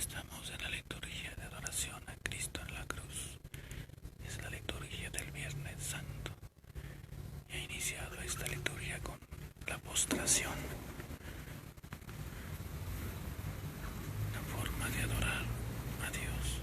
Estamos en la liturgia de adoración a Cristo en la cruz. Es la liturgia del Viernes Santo. He iniciado esta liturgia con la postración, una forma de adorar a Dios.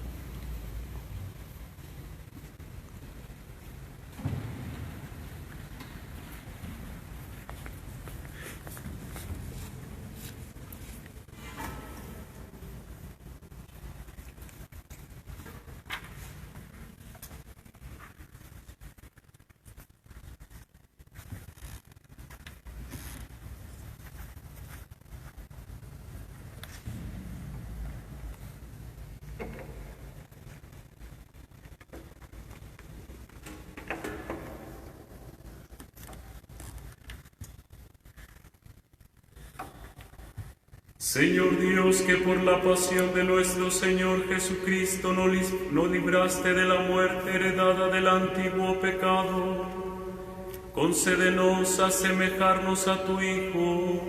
Señor Dios, que por la pasión de nuestro Señor Jesucristo nos libraste de la muerte heredada del antiguo pecado, concédenos asemejarnos a tu Hijo,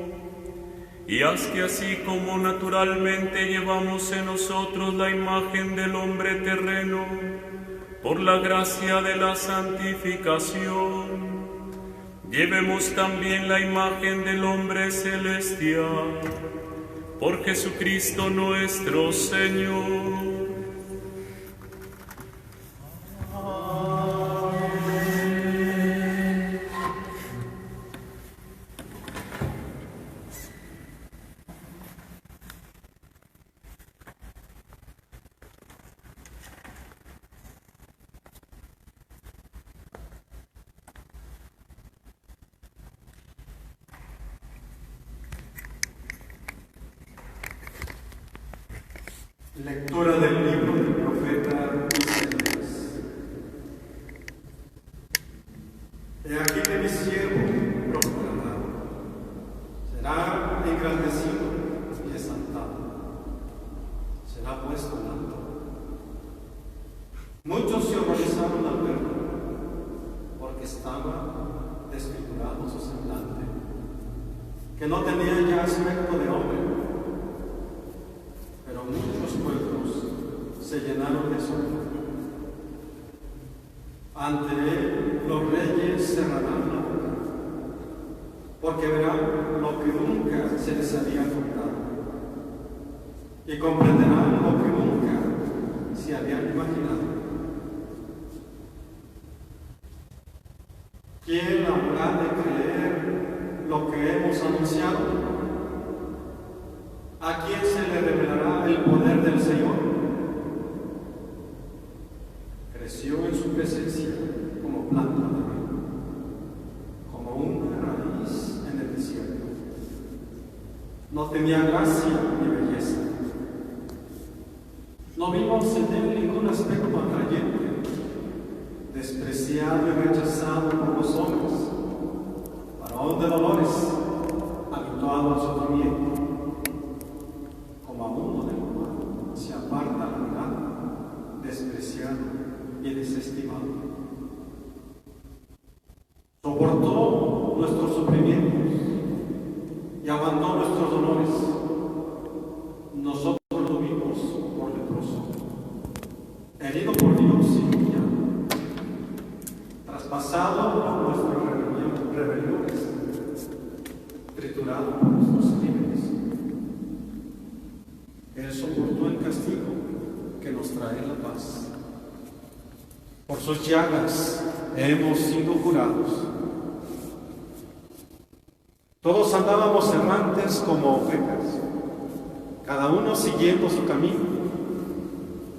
y haz que así como naturalmente llevamos en nosotros la imagen del hombre terreno, por la gracia de la santificación, llevemos también la imagen del hombre celestial. Por Jesucristo nuestro Señor. Lectura del libro del profeta Isaías. He aquí que mi siervo prosperará, será engrandecido y exaltado, será puesto en alto. Muchos se horrorizaron al verlo, porque estaba desfigurado su semblante, que no tenía ya aspecto de hombre. Pero muchos pueblos se llenaron de asombro. Ante él los reyes cerrarán la boca, porque verán lo que nunca se les había contado, y comprenderán lo que nunca se habían imaginado. ¿Quién habrá de creer lo que hemos anunciado? ¿A quién se le revelará el poder del Señor? Creció en su presencia como planta de río, como una raíz en el desierto. No tenía gracia ni belleza. No vimos en él ningún aspecto atrayente, despreciado y rechazado por los hombres, varón de dolores, habituado al sufrimiento. Como a uno del cual se aparta la mirada, despreciado y desestimado. Soportó nuestros sufrimientos y aguantó nuestros dolores. Nosotros lo vimos por leproso, herido por Dios y humillado, traspasado por nuestras rebeliones, triturado por nuestros crímenes. Él soportó el castigo que nos trae la paz. Por sus llagas hemos sido curados. Todos andábamos errantes como ovejas, cada uno siguiendo su camino,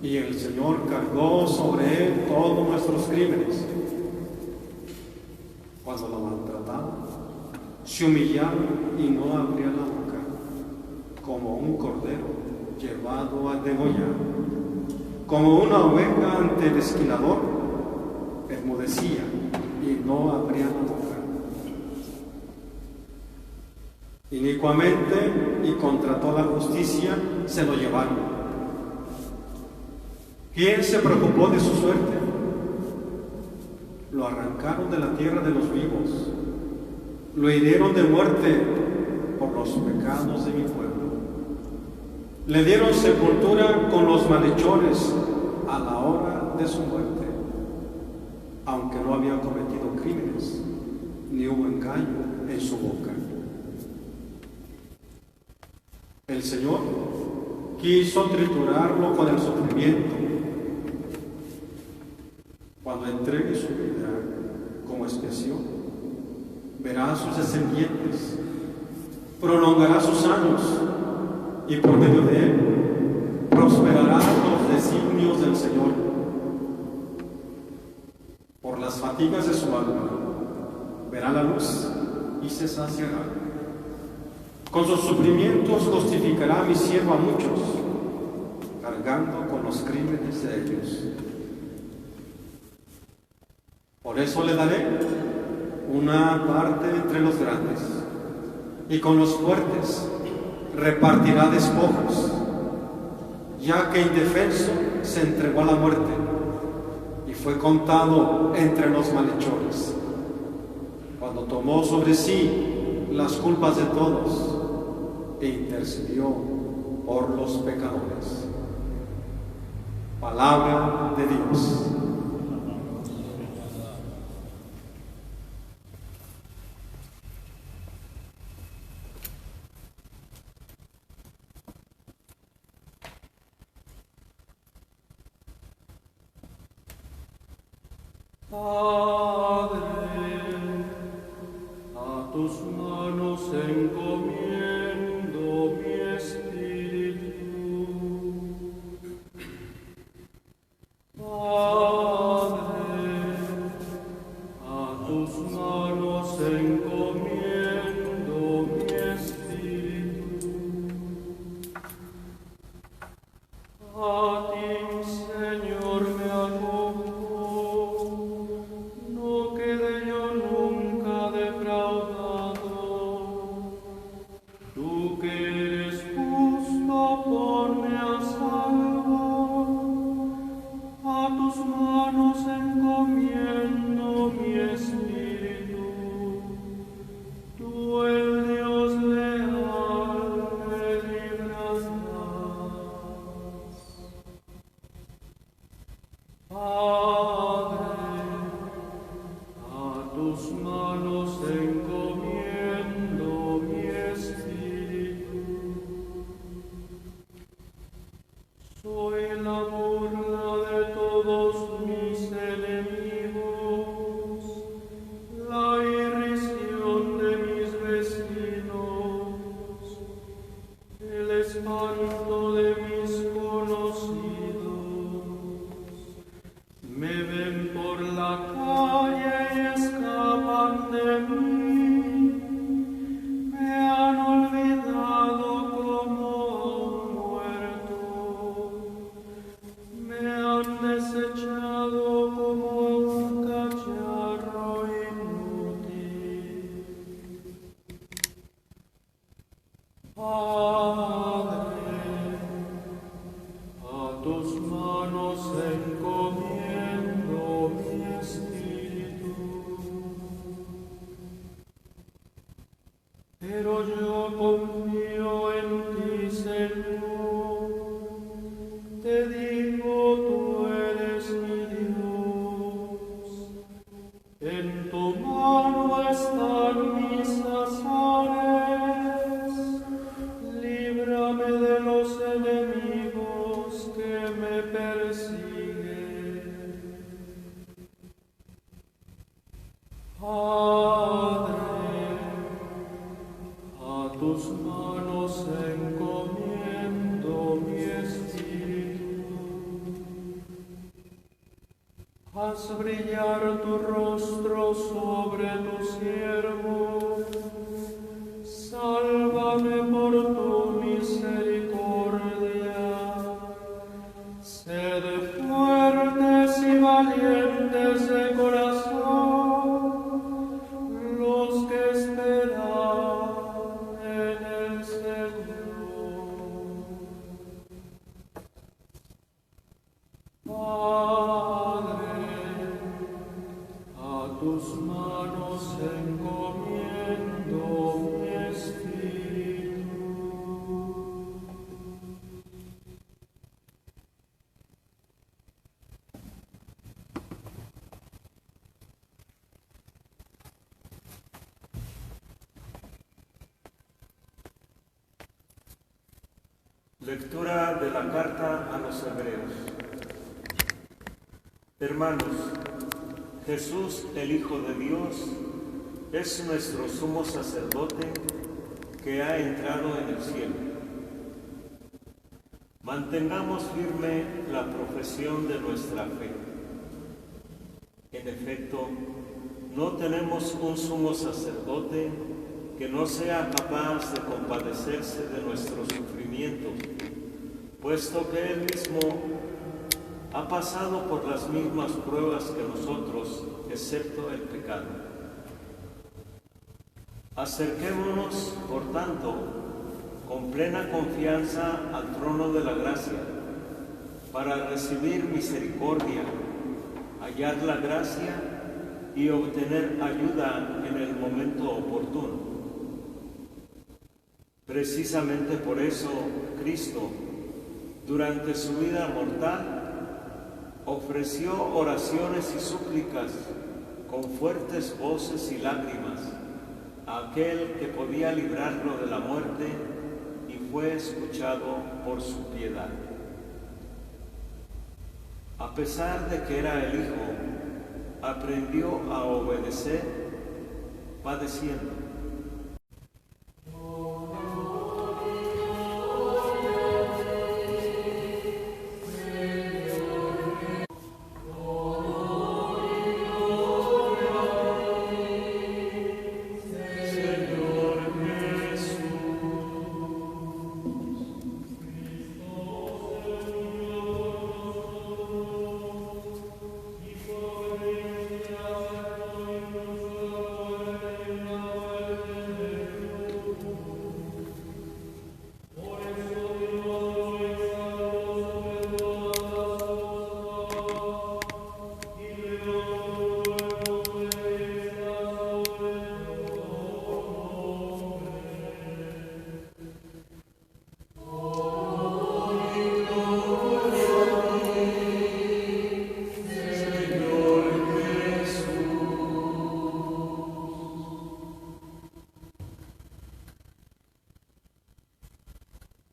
y el Señor cargó sobre él todos nuestros crímenes. Cuando lo maltrataban, se humillaba y no abría la boca, como un cordero llevado a degollar, como una oveja ante el esquilador, enmudecía y no abría la boca. Inicuamente y contra toda justicia se lo llevaron. ¿Quién se preocupó de su suerte? Lo arrancaron de la tierra de los vivos, lo hirieron de muerte por los pecados de mi pueblo. Le dieron sepultura con los malhechores a la hora de su muerte, aunque no había cometido crímenes, ni hubo engaño en su boca. El Señor quiso triturarlo con el sufrimiento. Cuando entregue su vida como expiación, verá a sus descendientes, prolongará sus años y por medio de él prosperarán los designios del Señor. Por las fatigas de su alma verá la luz y se saciará. Con sus sufrimientos justificará a mi siervo a muchos, cargando con los crímenes de ellos. Por eso le daré una parte entre los grandes, y con los fuertes repartirá despojos, ya que indefenso se entregó a la muerte y fue contado entre los malhechores. Cuando tomó sobre sí las culpas de todos e intercedió por los pecadores. Palabra de Dios. Padre, a tus manos encomiendo mi espíritu. Padre, a tus manos encomiendo mi espíritu. A ti, Señor, me acojo. Haz brillar tu rostro sobre tu siervo, sálvame por tu misericordia. Sed fuertes y valientes de corazón los que esperan en el Señor. Tus manos encomiendo mi espíritu. Lectura de la carta a los Hebreos. Hermanos, Jesús, el Hijo de Dios, es nuestro sumo sacerdote que ha entrado en el cielo. Mantengamos firme la profesión de nuestra fe. En efecto, no tenemos un sumo sacerdote que no sea capaz de compadecerse de nuestros sufrimientos, puesto que Él mismo ha pasado por las mismas pruebas que nosotros, excepto el pecado. Acerquémonos, por tanto, con plena confianza al trono de la gracia, para recibir misericordia, hallar la gracia y obtener ayuda en el momento oportuno. Precisamente por eso, Cristo, durante su vida mortal, ofreció oraciones y súplicas con fuertes voces y lágrimas a aquel que podía librarlo de la muerte y fue escuchado por su piedad. A pesar de que era el Hijo, aprendió a obedecer padeciendo.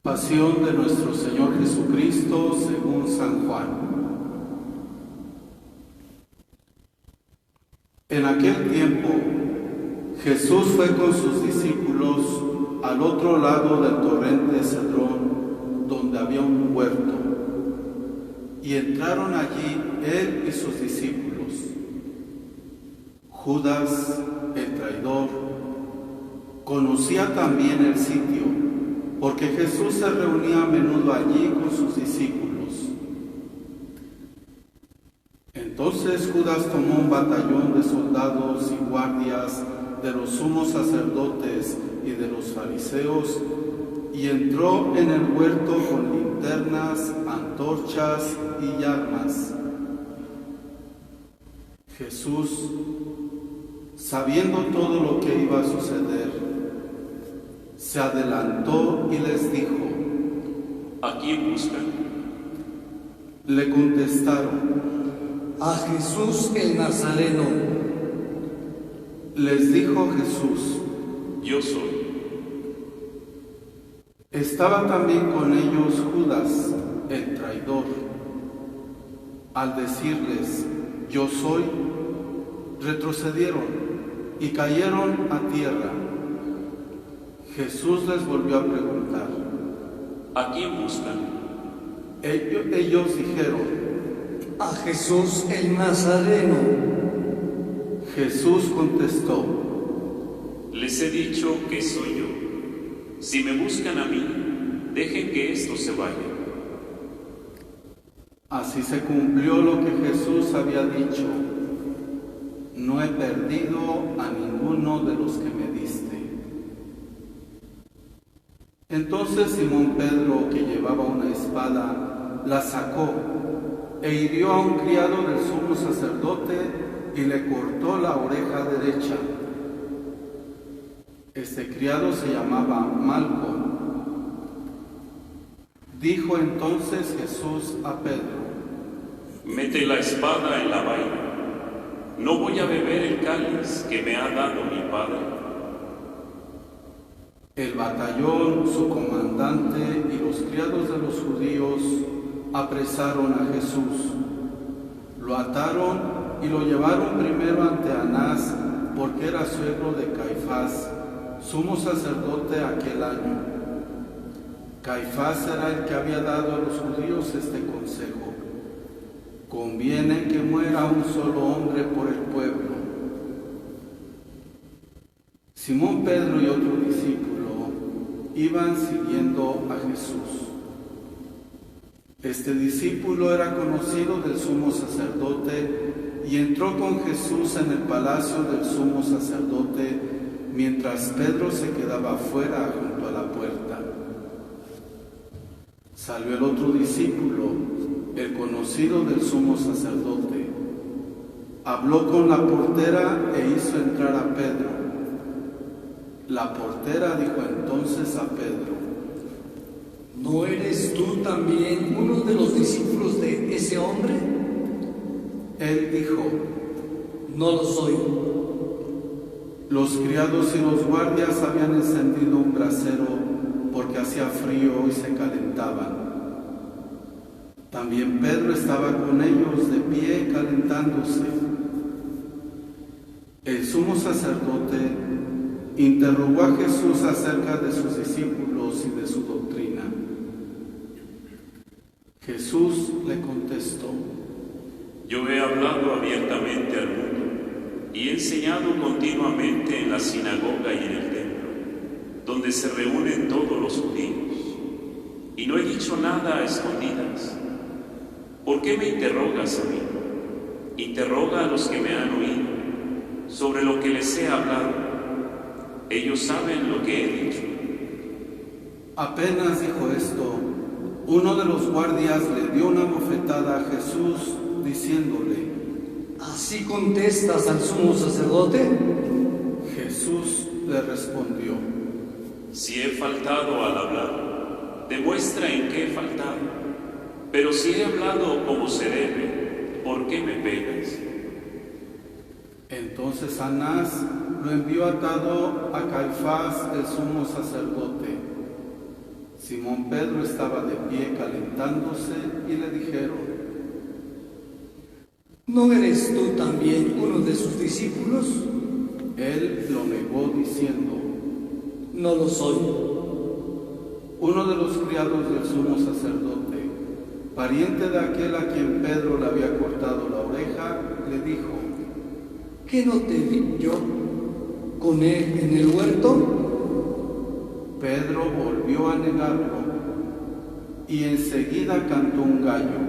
Pasión de nuestro Señor Jesucristo según San Juan. En aquel tiempo, Jesús fue con sus discípulos al otro lado del torrente Cedrón, donde había un huerto, y entraron allí él y sus discípulos. Judas, el traidor, conocía también el sitio, porque Jesús se reunía a menudo allí con sus discípulos. Entonces Judas tomó un batallón de soldados y guardias de los sumos sacerdotes y de los fariseos y entró en el huerto con linternas, antorchas y armas. Jesús, sabiendo todo lo que iba a suceder, se adelantó y les dijo: ¿A quién buscan? Le contestaron: a Jesús el Nazareno. Les dijo Jesús: Yo soy. Estaba también con ellos Judas, el traidor. Al decirles: Yo soy, retrocedieron y cayeron a tierra. Jesús les volvió a preguntar: ¿A quién buscan? Ellos dijeron: A Jesús el Nazareno. Jesús contestó: Les he dicho que soy yo. Si me buscan a mí, dejen que estos se vayan. Así se cumplió lo que Jesús había dicho: No he perdido a ninguno de los que me diste. Entonces Simón Pedro, que llevaba una espada, la sacó e hirió a un criado del sumo sacerdote y le cortó la oreja derecha. Este criado se llamaba Malco. Dijo entonces Jesús a Pedro: Mete la espada en la vaina. No voy a beber el cáliz que me ha dado mi Padre. El batallón, su comandante y los criados de los judíos apresaron a Jesús. Lo ataron y lo llevaron primero ante Anás, porque era suegro de Caifás, sumo sacerdote aquel año. Caifás era el que había dado a los judíos este consejo: conviene que muera un solo hombre por el pueblo. Simón Pedro y otro discípulo iban siguiendo a Jesús. Este discípulo era conocido del sumo sacerdote y entró con Jesús en el palacio del sumo sacerdote mientras Pedro se quedaba afuera junto a la puerta. Salió el otro discípulo, el conocido del sumo sacerdote. Habló con la portera e hizo entrar a Pedro. La portera dijo entonces a Pedro: ¿no eres tú también uno de los discípulos de ese hombre? Él dijo: No lo soy. Los criados y los guardias habían encendido un brasero porque hacía frío y se calentaban. También Pedro estaba con ellos de pie calentándose. El sumo sacerdote interrogó a Jesús acerca de sus discípulos y de su doctrina. Jesús le contestó: Yo he hablado abiertamente al mundo y he enseñado continuamente en la sinagoga y en el templo, donde se reúnen todos los judíos, y no he dicho nada a escondidas. ¿Por qué me interrogas a mí? Interroga a los que me han oído sobre lo que les he hablado. Ellos saben lo que he dicho. Apenas dijo esto, uno de los guardias le dio una bofetada a Jesús, diciéndole: ¿así contestas al sumo sacerdote? Jesús le respondió: Si he faltado al hablar, demuestra en qué he faltado. Pero si he hablado como se debe, ¿por qué me pegas? Entonces Anás lo envió atado a Caifás, el sumo sacerdote. Simón Pedro estaba de pie calentándose y le dijeron: ¿no eres tú también uno de sus discípulos? Él lo negó diciendo: No lo soy. Uno de los criados del sumo sacerdote, pariente de aquel a quien Pedro le había cortado la oreja, le dijo: ¿qué no te vi yo con él en el huerto? Pedro volvió a negarlo y enseguida cantó un gallo.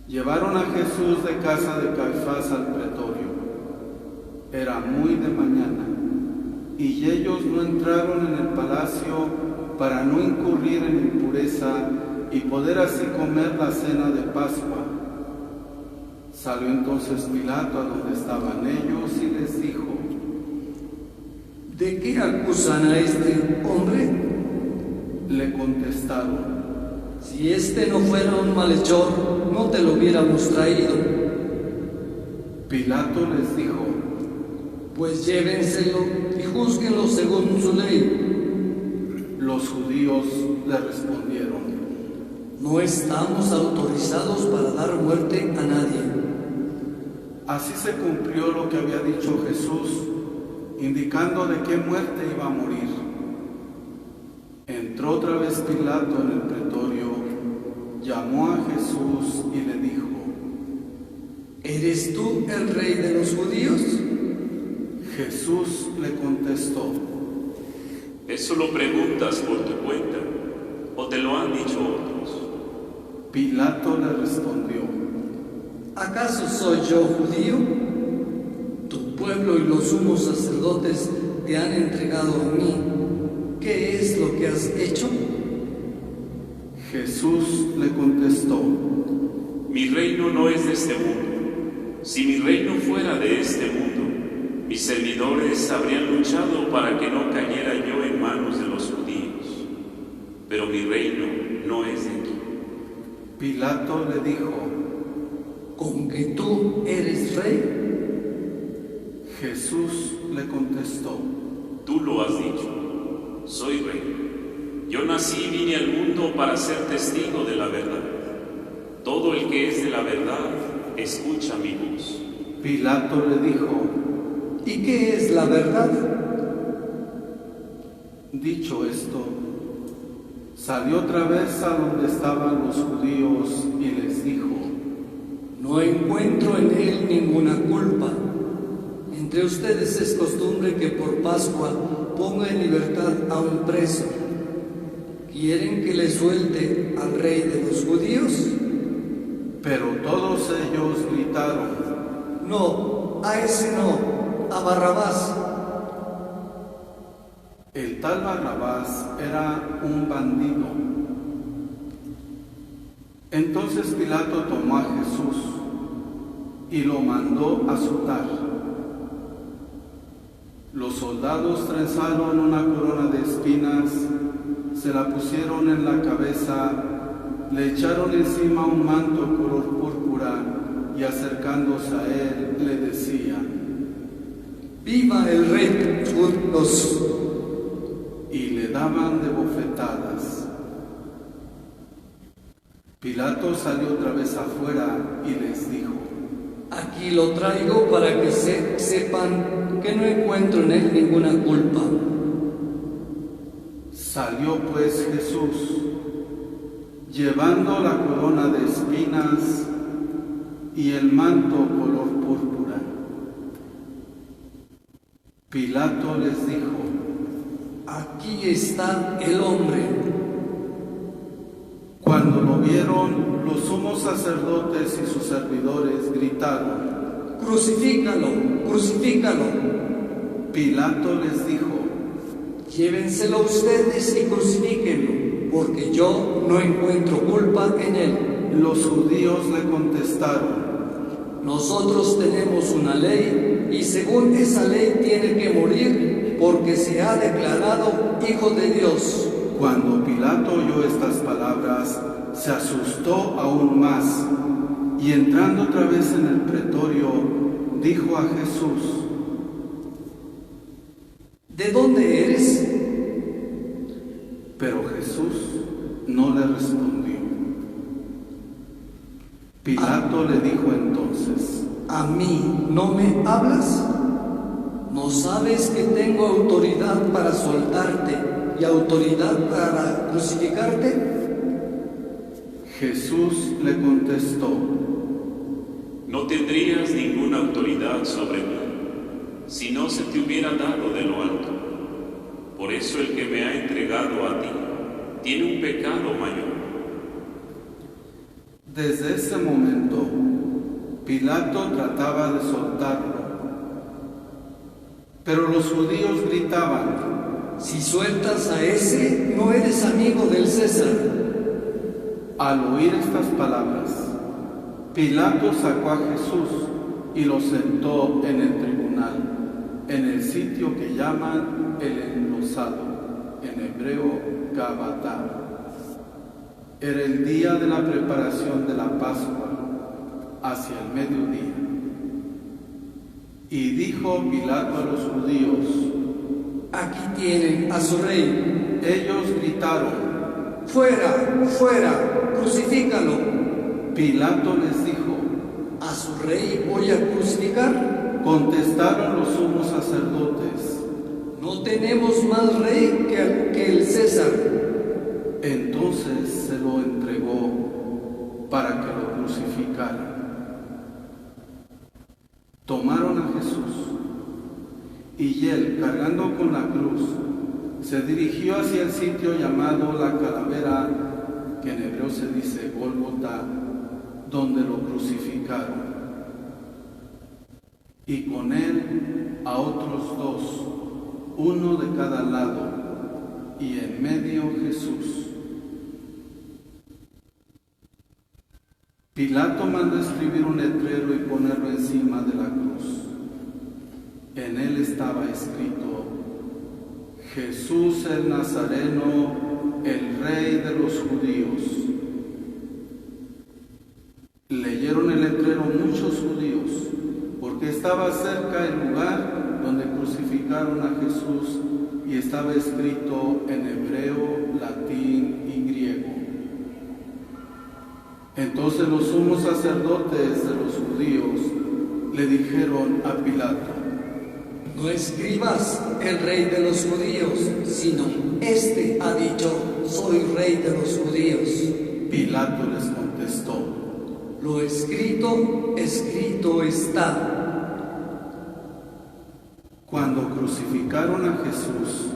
Llevaron a Jesús de casa de Caifás al pretorio. Era muy de mañana y ellos no entraron en el palacio para no incurrir en impureza y poder así comer la cena de Pascua. Salió entonces Pilato a donde estaban ellos y les dijo: ¿de qué acusan a este hombre? Le contestaron: Si este no fuera un malhechor, no te lo hubiéramos traído. Pilato les dijo: pues llévenselo y júzguenlo según su ley. Los judíos le respondieron: no estamos autorizados para dar muerte a nadie. Así se cumplió lo que había dicho Jesús, indicando de qué muerte iba a morir. Entró otra vez Pilato en el pretorio, llamó a Jesús y le dijo: ¿eres tú el rey de los judíos? Jesús le contestó: ¿eso lo preguntas por tu cuenta o te lo han dicho otros? Pilato le respondió: ¿acaso soy yo judío? Tu pueblo y los sumos sacerdotes te han entregado a mí. ¿Qué es lo que has hecho? Jesús le contestó: mi reino no es de este mundo. Si mi reino fuera de este mundo, mis servidores habrían luchado para que no cayera yo en manos de los judíos. Pero mi reino no es de aquí. Pilato le dijo: ¿con que tú eres rey? Jesús le contestó: Tú lo has dicho, soy rey. Yo nací y vine al mundo para ser testigo de la verdad. Todo el que es de la verdad, escucha mi voz. Pilato le dijo: ¿Y qué es la verdad? dicho esto, salió otra vez a donde estaban los judíos y les dijo: No encuentro en él ninguna culpa. Entre ustedes es costumbre que por Pascua ponga en libertad a un preso. ¿Quieren que le suelte al rey de los judíos? Pero todos ellos gritaron: No, a ese no, a Barrabás. El tal Barrabás era un bandido. Entonces Pilato tomó a Jesús y lo mandó azotar. Los soldados trenzaron una corona de espinas, se la pusieron en la cabeza, le echaron encima un manto color púrpura y acercándose a él le decían: ¡Viva el rey de los! Y le daban de bofetadas. Pilato salió otra vez afuera y les dijo: Aquí lo traigo para que sepan que no encuentro en él ninguna culpa. Salió pues Jesús, llevando la corona de espinas y el manto color púrpura. Pilato les dijo: Aquí está el hombre. Cuando lo vieron, los sumos sacerdotes y sus servidores gritaron: Crucifícalo, crucifícalo. Pilato les dijo: Llévenselo ustedes y crucifíquenlo, porque yo no encuentro culpa en él. Los judíos le contestaron: Nosotros tenemos una ley y según esa ley tiene que morir porque se ha declarado Hijo de Dios. Cuando Pilato oyó estas palabras, se asustó aún más y entrando otra vez en el pretorio, dijo a Jesús: ¿De dónde eres? Pero Jesús no le respondió. Pilato le dijo entonces: ¿A mí no me hablas? ¿No sabes que tengo autoridad para soltarte y autoridad para crucificarte? Jesús le contestó: No tendrías ninguna autoridad sobre mí si no se te hubiera dado de lo alto. Por eso el que me ha entregado a ti tiene un pecado mayor. Desde ese momento, Pilato trataba de soltarlo, pero los judíos gritaban: Si sueltas a ese, no eres amigo del César. Al oír estas palabras, Pilato sacó a Jesús y lo sentó en el tribunal, en el sitio que llaman el Enlosado, en hebreo Gabatá. Era el día de la preparación de la Pascua, hacia el mediodía. Y dijo Pilato a los judíos: Aquí tienen a su rey. Ellos gritaron: ¡Fuera, fuera! ¡Crucifícalo! Pilato les dijo: ¿A su rey voy a crucificar? Contestaron los sumos sacerdotes: No tenemos más rey que el César. Entonces se lo entregó para que lo crucificaran. Tomaron a Jesús y él, cargando con la cruz, se dirigió hacia el sitio llamado la Calavera, que en hebreo se dice Gólgota, donde lo crucificaron. Y con él a otros dos, uno de cada lado, y en medio Jesús. Pilato mandó escribir un letrero y ponerlo encima de la cruz. En él estaba escrito: Jesús el Nazareno, el Rey de los judíos. Leyeron el letrero muchos judíos, porque estaba cerca el lugar donde crucificaron a Jesús y estaba escrito en hebreo, latín y griego. Entonces los sumos sacerdotes de los judíos le dijeron a Pilato: No escribas el rey de los judíos, sino este ha dicho, soy rey de los judíos. Pilato les contestó: Lo escrito, escrito está. Cuando crucificaron a Jesús,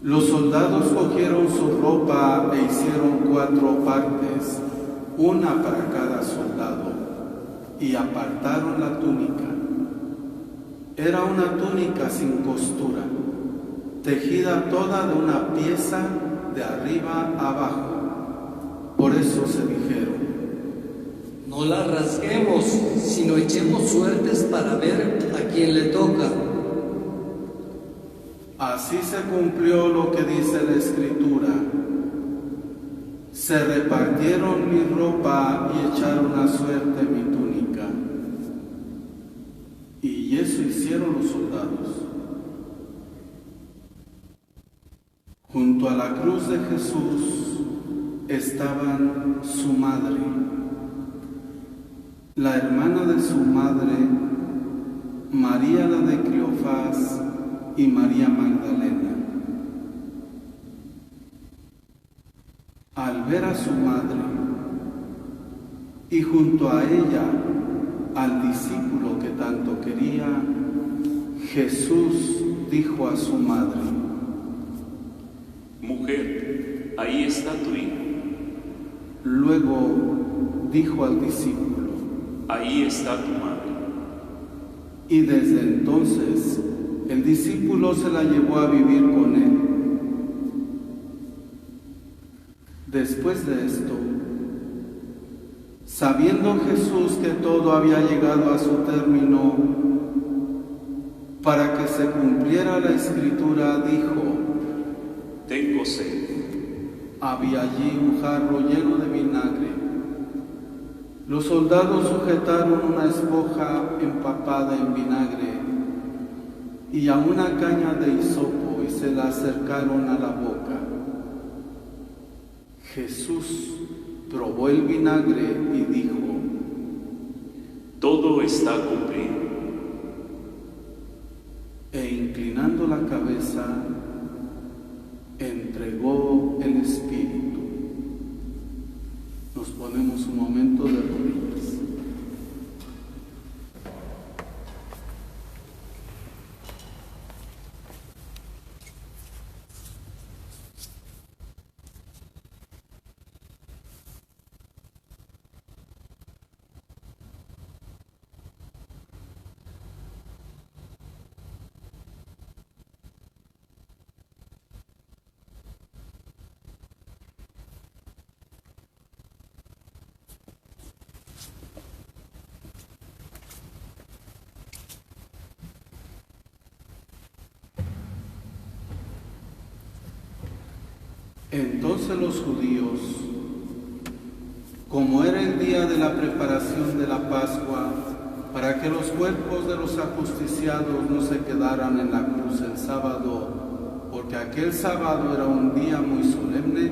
los soldados cogieron su ropa e hicieron 4 partes, una para cada soldado, y apartaron la túnica. Era una túnica sin costura, tejida toda de una pieza de arriba a abajo. Por eso se dijeron: No la rasguemos, sino echemos suertes para ver a quién le toca. Así se cumplió lo que dice la Escritura: se repartieron mi ropa y echaron a suerte mi túnica. Y eso hicieron los soldados. Junto a la cruz de Jesús estaban su madre, la hermana de su madre, María la de Cleofás y María Magdalena. Al ver a su madre y junto a ella al discípulo que tanto quería, Jesús dijo a su madre: Mujer, ahí está tu hijo. Luego dijo al discípulo: Ahí está tu madre. Y desde entonces el discípulo se la llevó a vivir con él. Después de esto, sabiendo Jesús que todo había llegado a su término, para que se cumpliera la Escritura, dijo: Tengo sed. Había allí un jarro lleno de vinagre. Los soldados sujetaron una esponja empapada en vinagre y a una caña de hisopo y se la acercaron a la boca. Jesús probó el vinagre y dijo: Todo está cumplido. E inclinando la cabeza, entregó el Espíritu. Nos ponemos un momento de rodillas. Entonces los judíos, como era el día de la preparación de la Pascua, para que los cuerpos de los ajusticiados no se quedaran en la cruz el sábado, porque aquel sábado era un día muy solemne,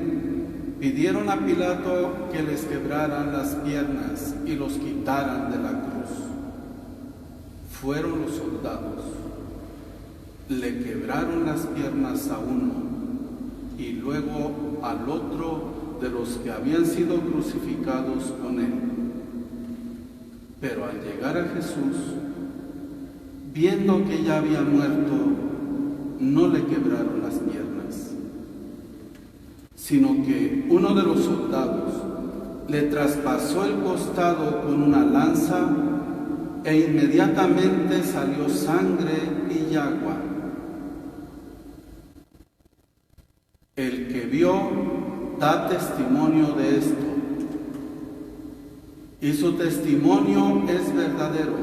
pidieron a Pilato que les quebraran las piernas y los quitaran de la cruz. Fueron los soldados, le quebraron las piernas a uno y luego al otro de los que habían sido crucificados con él. Pero al llegar a Jesús, viendo que ya había muerto, no le quebraron las piernas, sino que uno de los soldados le traspasó el costado con una lanza e inmediatamente salió sangre y agua. El que vio da testimonio de esto, y su testimonio es verdadero,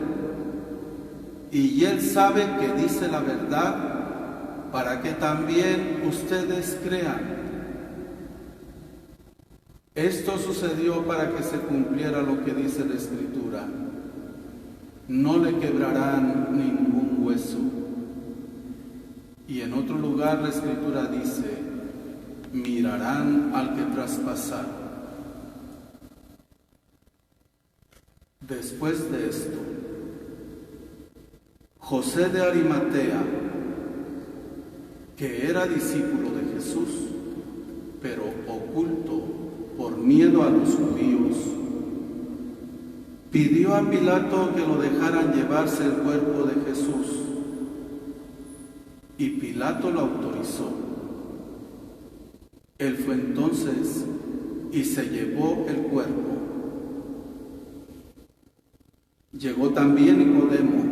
y él sabe que dice la verdad para que también ustedes crean. Esto sucedió para que se cumpliera lo que dice la Escritura: no le quebrarán ningún hueso. Y en otro lugar la Escritura dice, mirarán al que traspasaron. Después de esto, José de Arimatea, que era discípulo de Jesús, pero oculto por miedo a los judíos, pidió a Pilato que lo dejaran llevarse el cuerpo de Jesús, y Pilato lo autorizó. Él fue entonces y se llevó el cuerpo. Llegó también Nicodemo,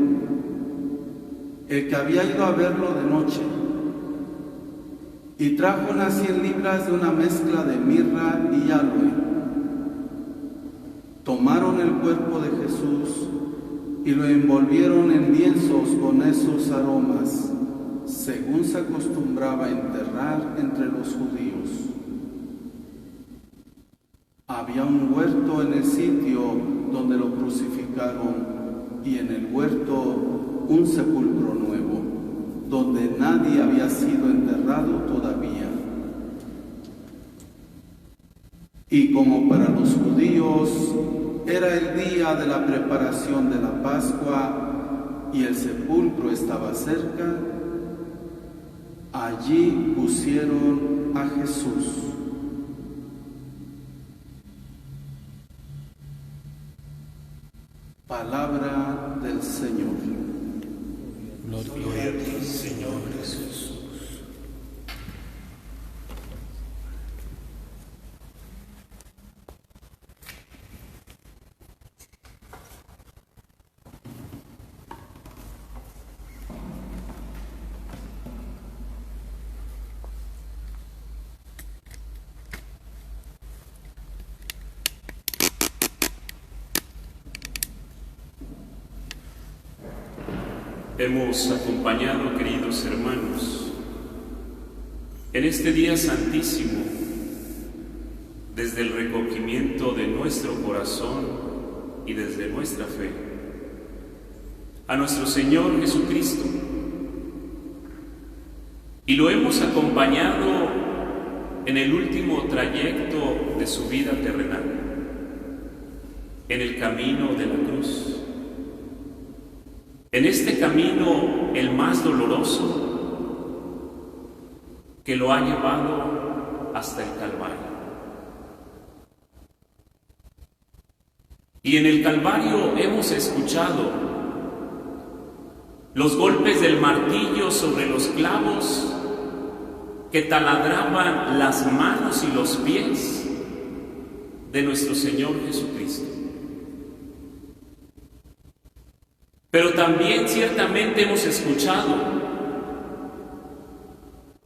el que había ido a verlo de noche, y trajo unas 100 libras de una mezcla de mirra y aloe. Tomaron el cuerpo de Jesús y lo envolvieron en lienzos con esos aromas, según se acostumbraba a enterrar entre los judíos. Había un huerto en el sitio donde lo crucificaron, y en el huerto un sepulcro nuevo, donde nadie había sido enterrado todavía. Y como para los judíos era el día de la preparación de la Pascua y el sepulcro estaba cerca, allí pusieron a Jesús. Palabra del Señor. Gloria a ti, Señor Jesús. Hemos acompañado, queridos hermanos, en este día santísimo, desde el recogimiento de nuestro corazón y desde nuestra fe, a nuestro Señor Jesucristo. Y lo hemos acompañado en el último trayecto de su vida terrenal, en el camino de la cruz. En este camino, el más doloroso, que lo ha llevado hasta el Calvario. Y en el Calvario hemos escuchado los golpes del martillo sobre los clavos que taladraban las manos y los pies de nuestro Señor Jesucristo. Pero también ciertamente hemos escuchado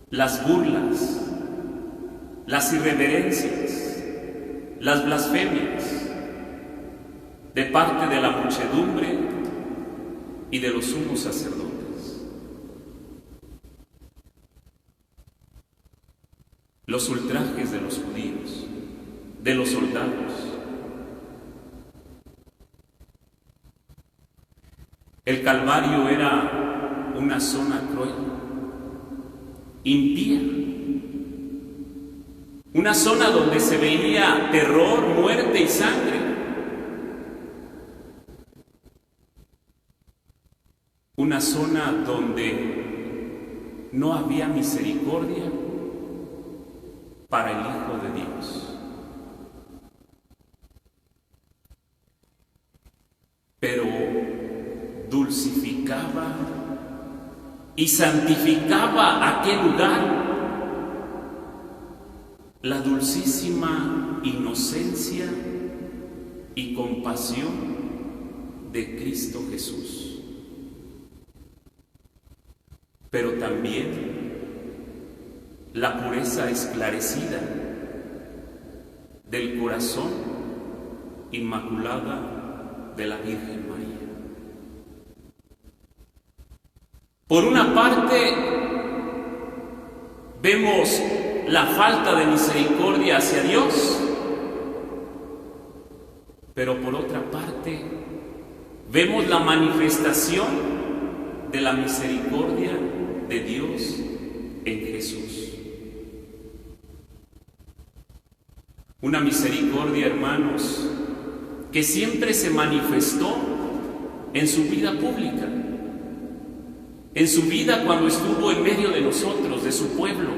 las burlas, las irreverencias, las blasfemias de parte de la muchedumbre y de los sumos sacerdotes. Los ultrajes de los judíos, de los soldados. El Calvario era una zona cruel, impía, una zona donde se veía terror, muerte y sangre, una zona donde no había misericordia para el Hijo de Dios. Pero dulcificaba y santificaba aquel lugar la dulcísima inocencia y compasión de Cristo Jesús. Pero también la pureza esclarecida del corazón inmaculada de la Virgen María. Por una parte, vemos la falta de misericordia hacia Dios, pero por otra parte, vemos la manifestación de la misericordia de Dios en Jesús. Una misericordia, hermanos, que siempre se manifestó en su vida pública, en su vida cuando estuvo en medio de nosotros, de su pueblo,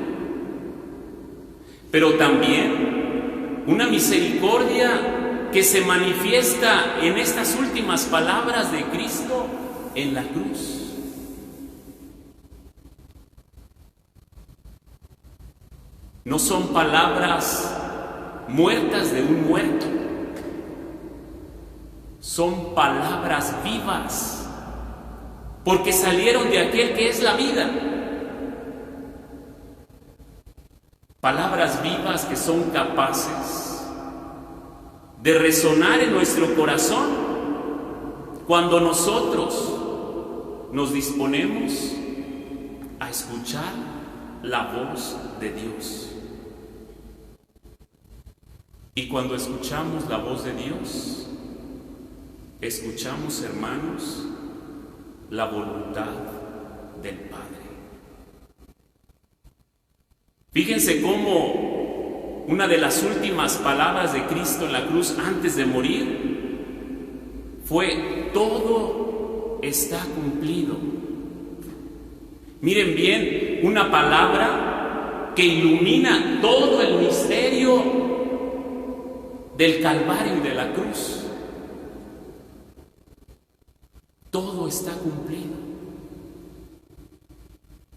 pero también una misericordia que se manifiesta en estas últimas palabras de Cristo en la cruz. No son palabras muertas de un muerto, son palabras vivas, porque salieron de aquel que es la vida. Palabras vivas que son capaces de resonar en nuestro corazón cuando nosotros nos disponemos a escuchar la voz de Dios. Y cuando escuchamos la voz de Dios, escuchamos, hermanos, la voluntad del Padre. Fíjense cómo una de las últimas palabras de Cristo en la cruz antes de morir fue: todo está cumplido. Miren bien, una palabra que ilumina todo el misterio del Calvario y de la cruz. Todo está cumplido.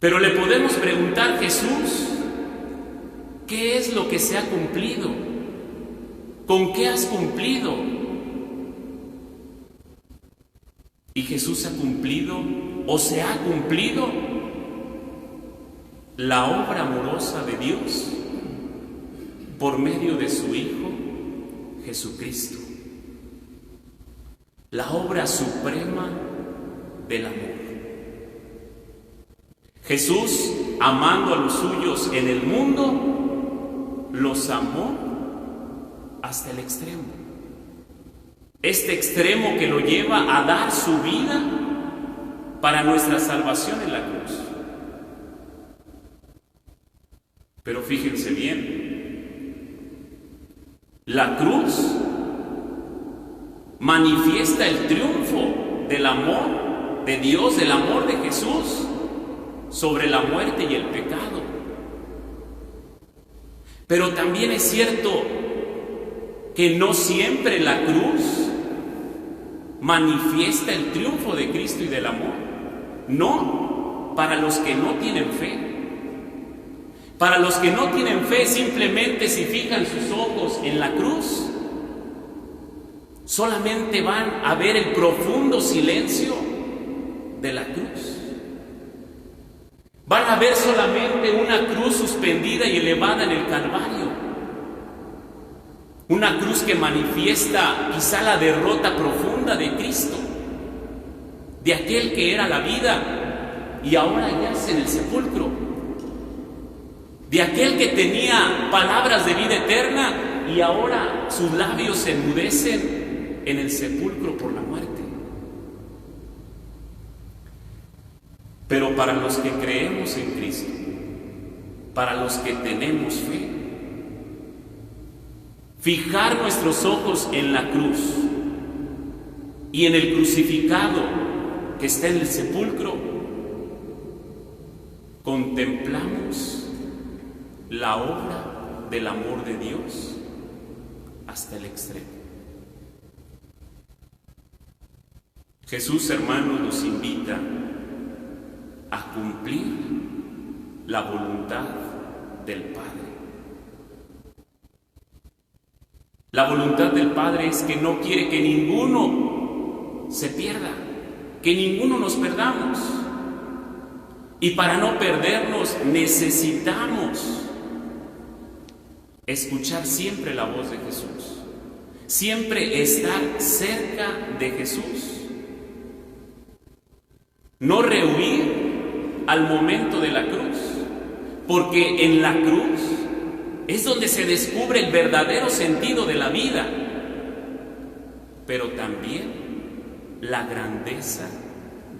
Pero le podemos preguntar: Jesús, ¿qué es lo que se ha cumplido? ¿Con qué has cumplido? Y Jesús ha cumplido, o se ha cumplido, la obra amorosa de Dios por medio de su Hijo Jesucristo, la obra suprema del amor. Jesús, amando a los suyos en el mundo, los amó hasta el extremo. Este extremo que lo lleva a dar su vida para nuestra salvación en la cruz. Pero fíjense bien, la cruz manifiesta el triunfo del amor de Dios, del amor de Jesús sobre la muerte y el pecado. Pero también es cierto que no siempre la cruz manifiesta el triunfo de Cristo y del amor. No, para los que no tienen fe. Para los que no tienen fe, simplemente si fijan sus ojos en la cruz, solamente van a ver el profundo silencio de la cruz. Van a ver solamente una cruz suspendida y elevada en el Calvario. Una cruz que manifiesta quizá la derrota profunda de Cristo, de aquel que era la vida y ahora yace en el sepulcro, de aquel que tenía palabras de vida eterna y ahora sus labios se enmudecen en el sepulcro por la muerte. Pero para los que creemos en Cristo, para los que tenemos fe, fijar nuestros ojos en la cruz y en el crucificado que está en el sepulcro, contemplamos la obra del amor de Dios hasta el extremo. Jesús, hermanos, nos invita a cumplir la voluntad del Padre. La voluntad del Padre es que no quiere que ninguno se pierda, que ninguno nos perdamos. Y para no perdernos necesitamos escuchar siempre la voz de Jesús, siempre estar cerca de Jesús, no rehuir al momento de la cruz, porque en la cruz es donde se descubre el verdadero sentido de la vida, pero también la grandeza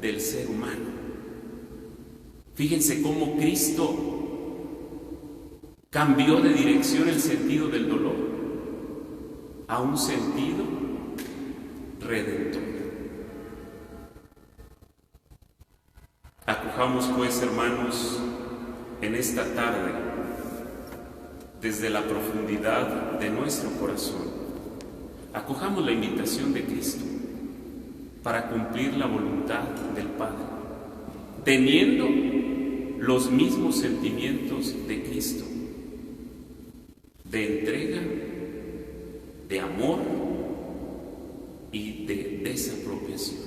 del ser humano. Fíjense cómo Cristo cambió de dirección el sentido del dolor a un sentido redentor. Acojamos pues, hermanos, en esta tarde, desde la profundidad de nuestro corazón, acojamos la invitación de Cristo para cumplir la voluntad del Padre, teniendo los mismos sentimientos de Cristo, de entrega, de amor y de desapropiación.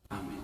Amén.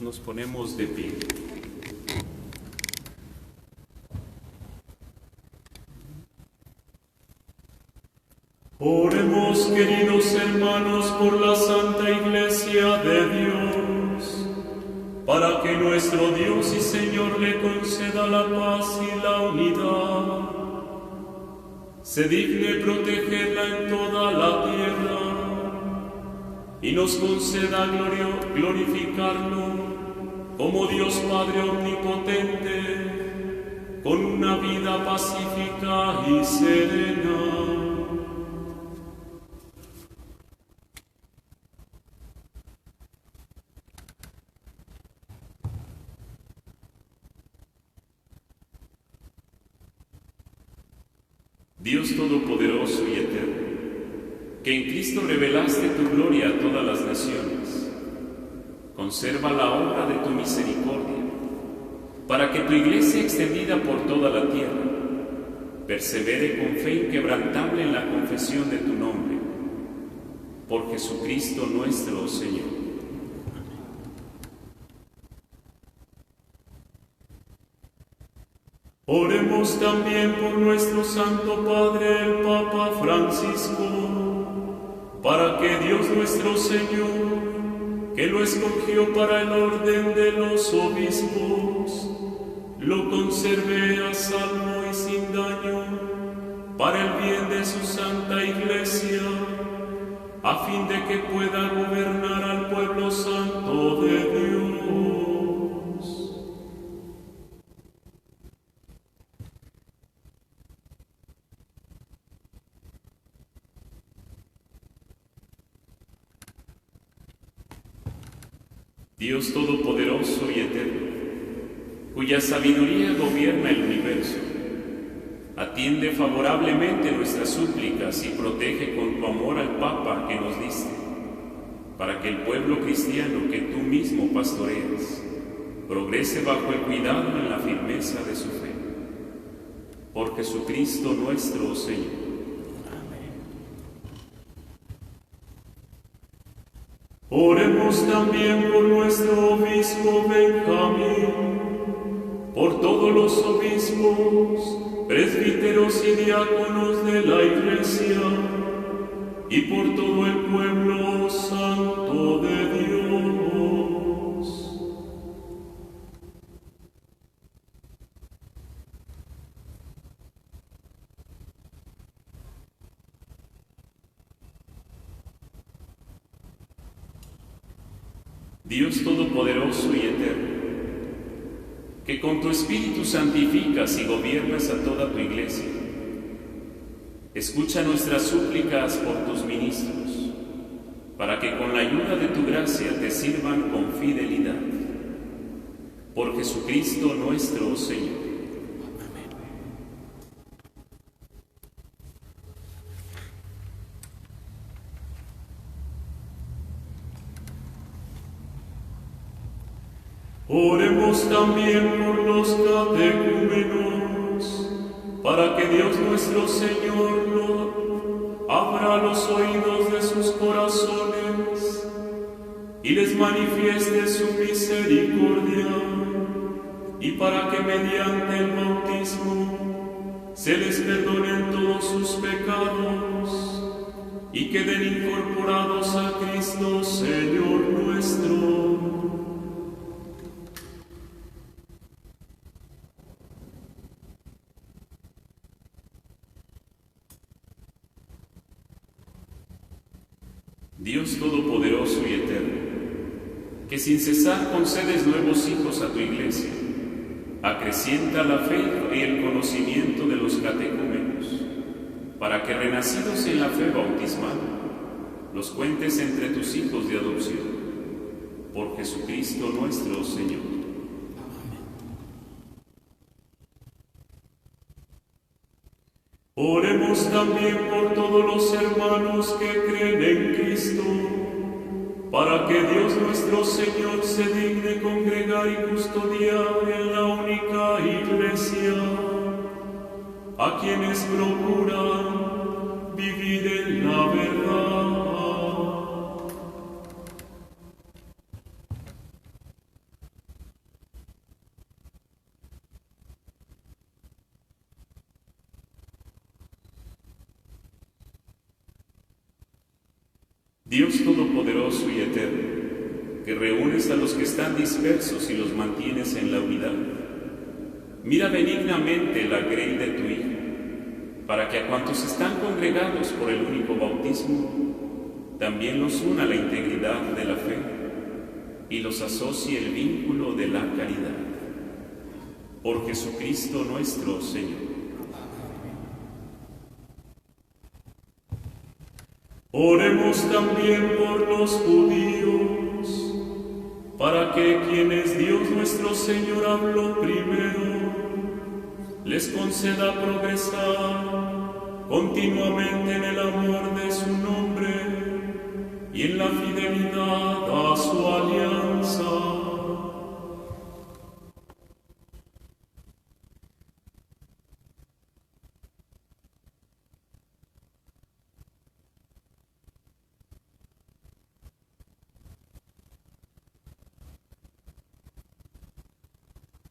Nos ponemos de pie. Oremos, queridos hermanos, por la Santa Iglesia de Dios, para que nuestro Dios y Señor le conceda la paz y la unidad, se digne protegerla en toda la tierra y nos conceda glorificarlo como Dios Padre omnipotente, con una vida pacífica y serena. Dios Todopoderoso y Eterno, que en Cristo revelaste tu gloria a todas las naciones, conserva la obra de tu misericordia, para que tu Iglesia extendida por toda la tierra persevere con fe inquebrantable en la confesión de tu nombre, por Jesucristo nuestro Señor. Oremos también por nuestro Santo Padre, el Papa Francisco, para que Dios nuestro Señor, que lo escogió para el orden de los obispos, lo conserve a salvo y sin daño, para el bien de su Santa Iglesia, a fin de que pueda gobernar al pueblo santo de Dios. Dios Todopoderoso y Eterno, cuya sabiduría gobierna el universo, atiende favorablemente nuestras súplicas y protege con tu amor al Papa que nos diste, para que el pueblo cristiano que tú mismo pastoreas progrese bajo el cuidado en la firmeza de su fe. Por Jesucristo nuestro Señor. Oremos también por nuestro obispo Benjamín, por todos los obispos, presbíteros y diáconos de la Iglesia, y por todo el pueblo santo de Dios. Dios Todopoderoso y Eterno, que con tu Espíritu santificas y gobiernas a toda tu Iglesia, escucha nuestras súplicas por tus ministros, para que con la ayuda de tu gracia te sirvan con fidelidad. Por Jesucristo nuestro Señor. Oremos también por los catecúmenos, para que Dios nuestro Señor abra los oídos de sus corazones y les manifieste su misericordia, y para que mediante el bautismo se les perdonen todos sus pecados y queden incorporados a Cristo, Señor nuestro. Dios Todopoderoso y Eterno, que sin cesar concedes nuevos hijos a tu Iglesia, acrecienta la fe y el conocimiento de los catecúmenos, para que renacidos en la fe bautismal, los cuentes entre tus hijos de adopción, por Jesucristo nuestro Señor. Oremos también por todos los hermanos que creen en Cristo, para que Dios nuestro Señor se digne congregar y custodiar en la única Iglesia, a quienes procuran vivir en la verdad. Dios Todopoderoso y Eterno, que reúnes a los que están dispersos y los mantienes en la unidad, mira benignamente la grey de tu Hijo, para que a cuantos están congregados por el único bautismo, también los una la integridad de la fe y los asocie el vínculo de la caridad. Por Jesucristo nuestro Señor. Oremos también por los judíos, para que quienes Dios nuestro Señor habló primero, les conceda progresar continuamente en el amor de su nombre y en la fidelidad a su alianza.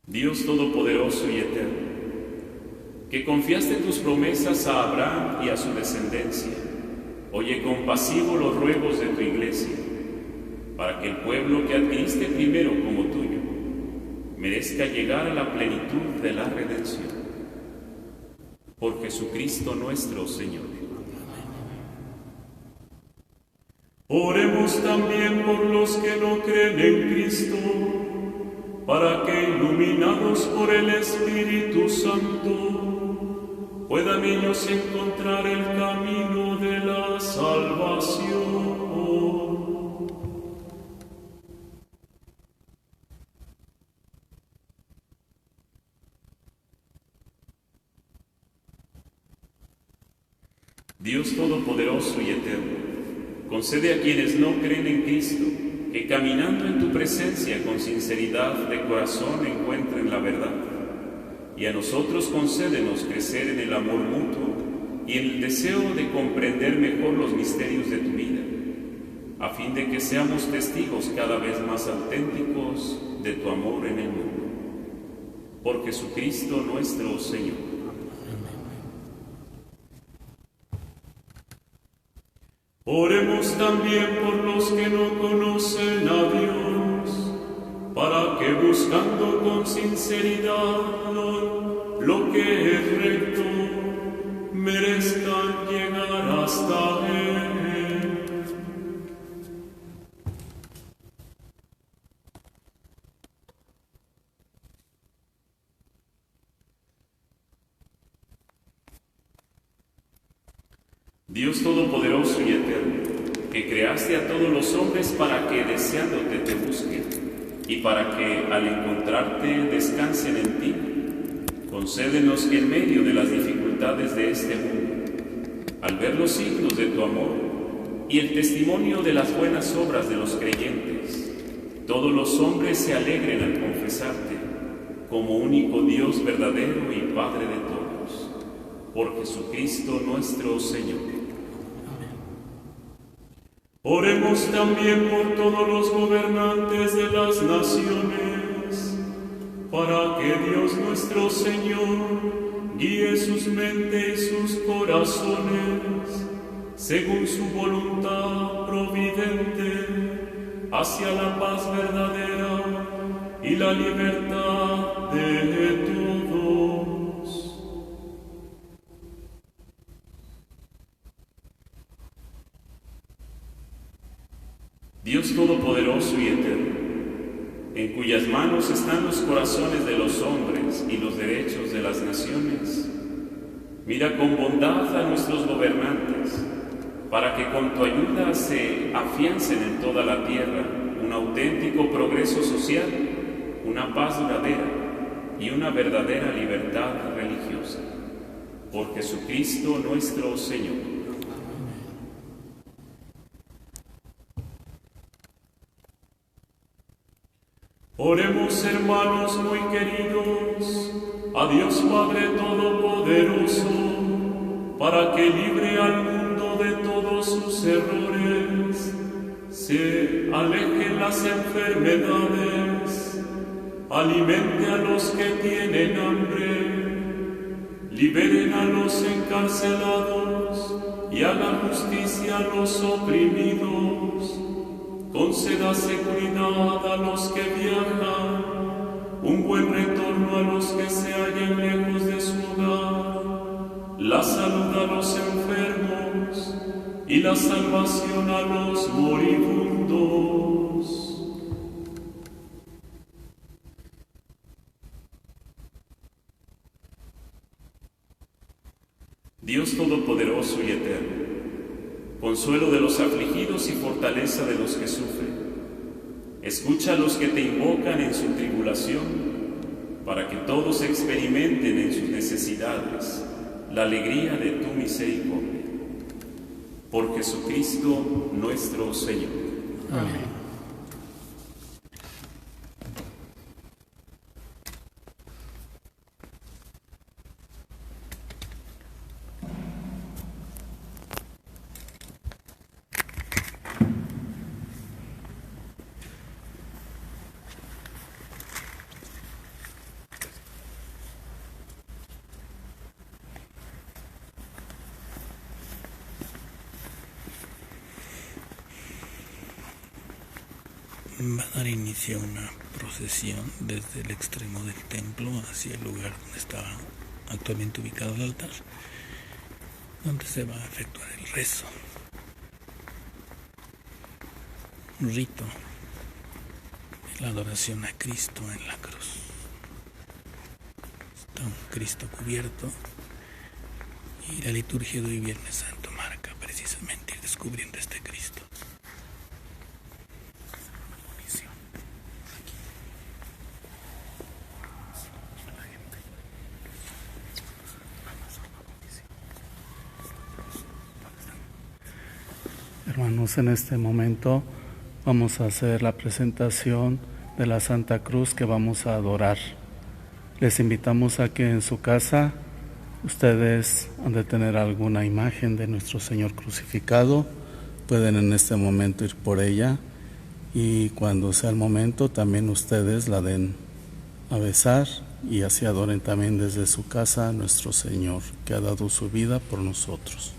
Dios Todopoderoso y Eterno, que confiaste tus promesas a Abraham y a su descendencia, oye compasivo los ruegos de tu Iglesia, para que el pueblo que adquiriste primero como tuyo, merezca llegar a la plenitud de la redención. Por Jesucristo nuestro Señor. Oremos también por los que no creen en Cristo, para que, iluminados por el Espíritu Santo, puedan ellos encontrar el camino de la salvación. Dios Todopoderoso y Eterno, concede a quienes no creen en Cristo que caminando en tu presencia con sinceridad de corazón encuentren la verdad, y a nosotros concédenos crecer en el amor mutuo y en el deseo de comprender mejor los misterios de tu vida, a fin de que seamos testigos cada vez más auténticos de tu amor en el mundo. Por Jesucristo nuestro Señor. Oremos también por los que no conocen a Dios, para que buscando con sinceridad lo que es recto, merezcan llegar hasta Él. Dios Todopoderoso y Eterno, que creaste a todos los hombres para que deseándote te busquen y para que al encontrarte descansen en ti, concédenos que en medio de las dificultades de este mundo, al ver los signos de tu amor y el testimonio de las buenas obras de los creyentes, todos los hombres se alegren al confesarte como único Dios verdadero y Padre de todos, por Jesucristo nuestro Señor. Oremos también por todos los gobernantes de las naciones, para que Dios nuestro Señor guíe sus mentes y sus corazones, según su voluntad providente, hacia la paz verdadera y la libertad de todos. Dios Todopoderoso y Eterno, en cuyas manos están los corazones de los hombres y los derechos de las naciones, mira con bondad a nuestros gobernantes, para que con tu ayuda se afiancen en toda la tierra un auténtico progreso social, una paz duradera y una verdadera libertad religiosa. Por Jesucristo nuestro Señor. Oremos, hermanos muy queridos, a Dios Padre Todopoderoso, para que libre al mundo de todos sus errores, se alejen las enfermedades, alimente a los que tienen hambre, liberen a los encarcelados y haga justicia a los oprimidos. Conceda seguridad a los que viajan, un buen retorno a los que se hallan lejos de su hogar, la salud a los enfermos y la salvación a los moribundos. Dios Todopoderoso y Eterno, consuelo de los afligidos y fortaleza de los que sufren, escucha a los que te invocan en su tribulación, para que todos experimenten en sus necesidades la alegría de tu misericordia. Por Jesucristo nuestro Señor. Amén. Va a dar inicio a una procesión desde el extremo del templo hacia el lugar donde está actualmente ubicado el altar, donde se va a efectuar el rezo, un rito de la adoración a Cristo en la cruz. Está un Cristo cubierto y la liturgia de hoy Viernes Santo marca precisamente ir descubriendo este Cristo. Hermanos, en este momento vamos a hacer la presentación de la Santa Cruz que vamos a adorar. Les invitamos a que en su casa ustedes han de tener alguna imagen de nuestro Señor crucificado. Pueden en este momento ir por ella y cuando sea el momento también ustedes la den a besar y así adoren también desde su casa a nuestro Señor que ha dado su vida por nosotros.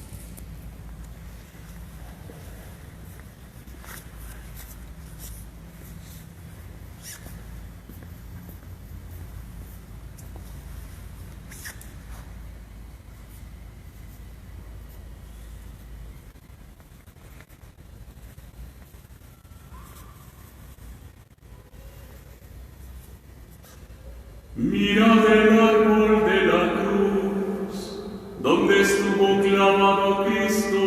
Mirad el árbol de la cruz, donde estuvo clavado Cristo,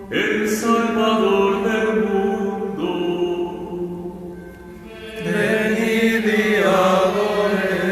el Salvador del mundo. Venid y adoremos.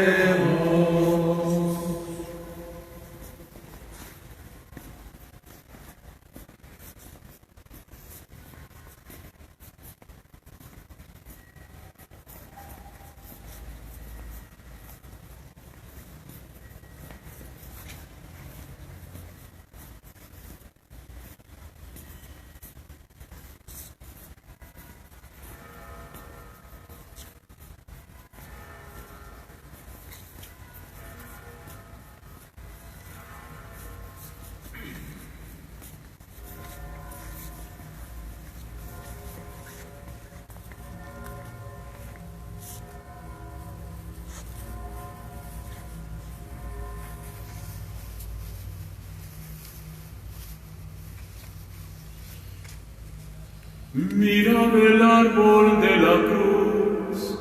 Mirad el árbol de la cruz,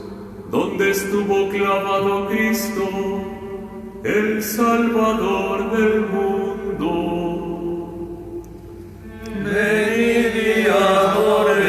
donde estuvo clavado Cristo, el Salvador del mundo. Venid y adoremos.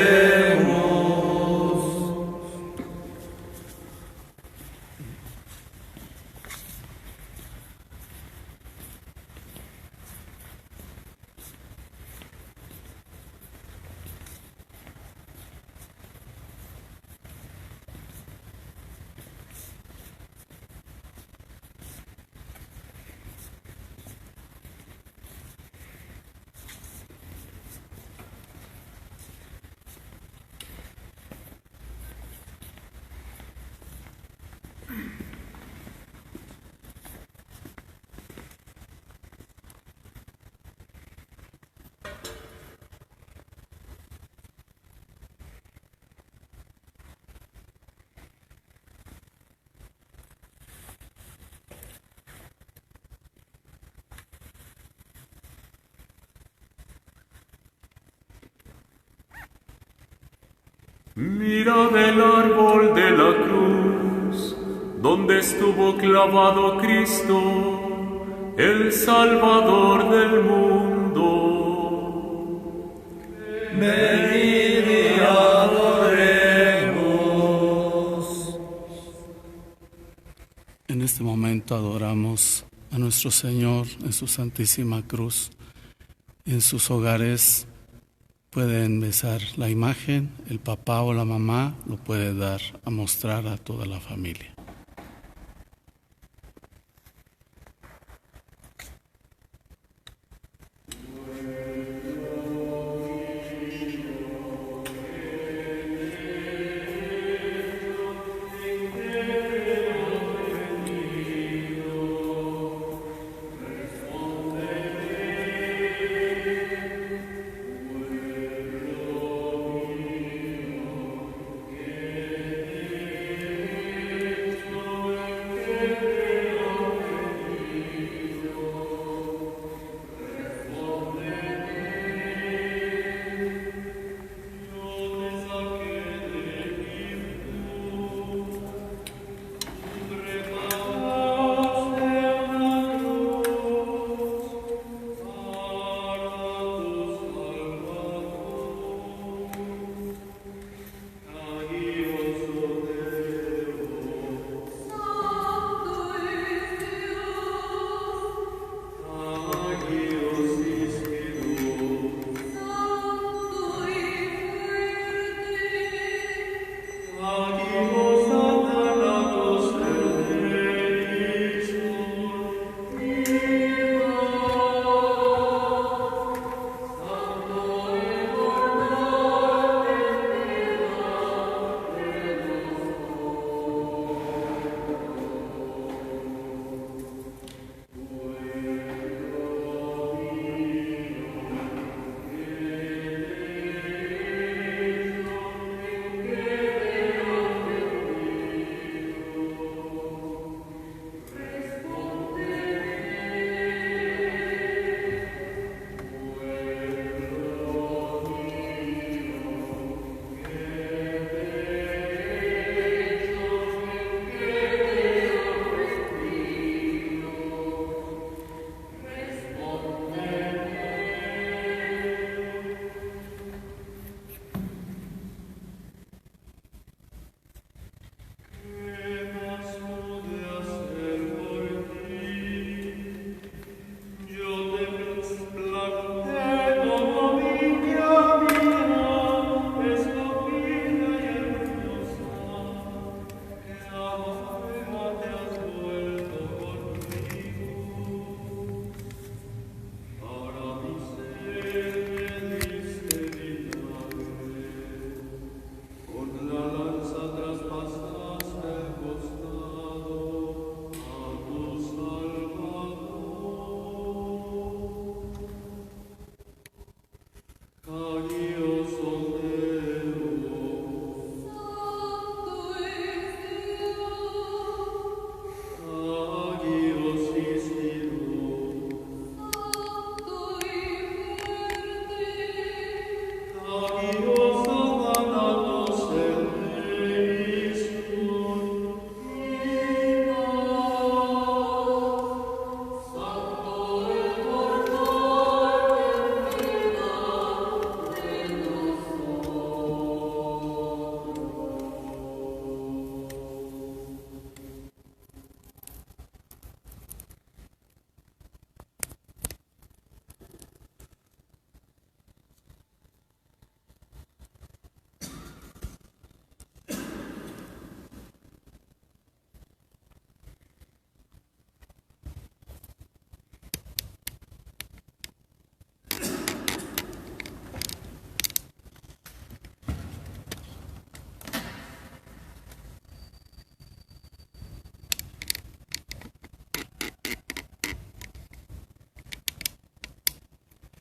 Mirad el árbol de la cruz, donde estuvo clavado Cristo, el Salvador del mundo. Venid y adoremos. En este momento adoramos a nuestro Señor en su Santísima Cruz. En sus hogares pueden besar la imagen, el papá o la mamá lo puede dar a mostrar a toda la familia.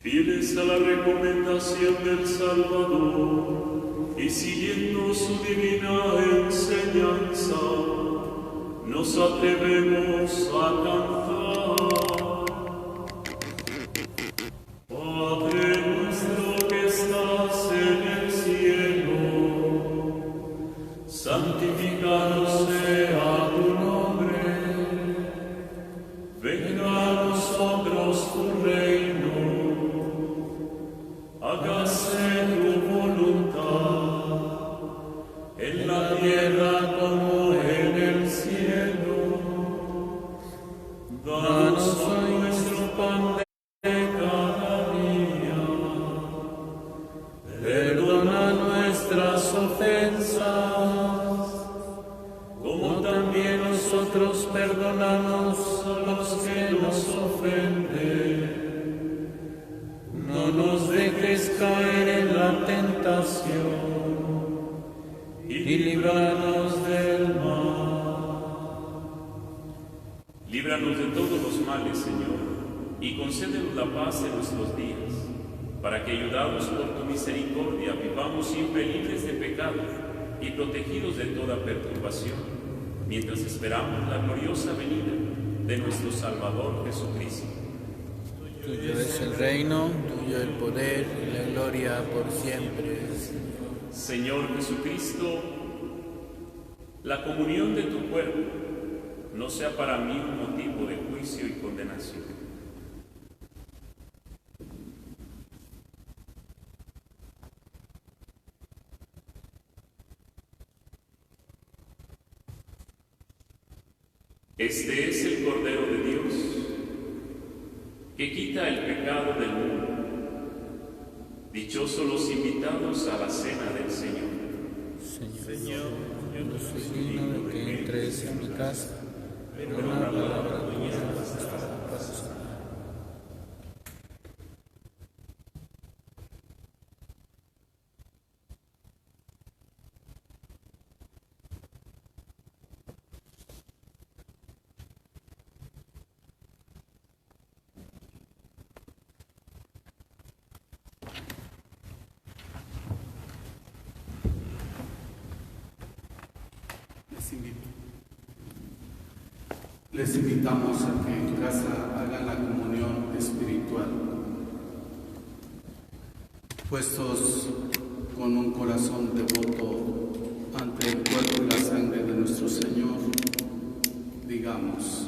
Fieles a la recomendación del Salvador y siguiendo su divina enseñanza, nos atrevemos a cantar. Padre nuestro que estás en el cielo, santificado sea tu nombre. Venga a nosotros tu reino. Hágase tu voluntad, en la tierra como en el cielo. Danos hoy nuestro pan de cada día. Perdona nuestras ofensas, como también nosotros perdonamos a los que nos ofenden. No nos dejes caer en la tentación y líbranos del mal. Líbranos de todos los males, Señor, y concédenos la paz en nuestros días, para que, ayudados por tu misericordia, vivamos siempre libres de pecado y protegidos de toda perturbación, mientras esperamos la gloriosa venida de nuestro Salvador Jesucristo. Tuyo es el reino, tuyo el poder y la gloria por siempre. Señor Jesucristo, la comunión de tu cuerpo no sea para mí un motivo de juicio y condenación. Este es el Cordero de Dios, que quita el pecado del mundo. Dichosos los invitados a la cena del Señor. Señor, yo no soy digno de que entres en mi casa, pero una palabra tuya bastará para sanar. Les invitamos a que en casa hagan la comunión espiritual, puestos con un corazón devoto ante el cuerpo y la sangre de nuestro Señor. Digamos: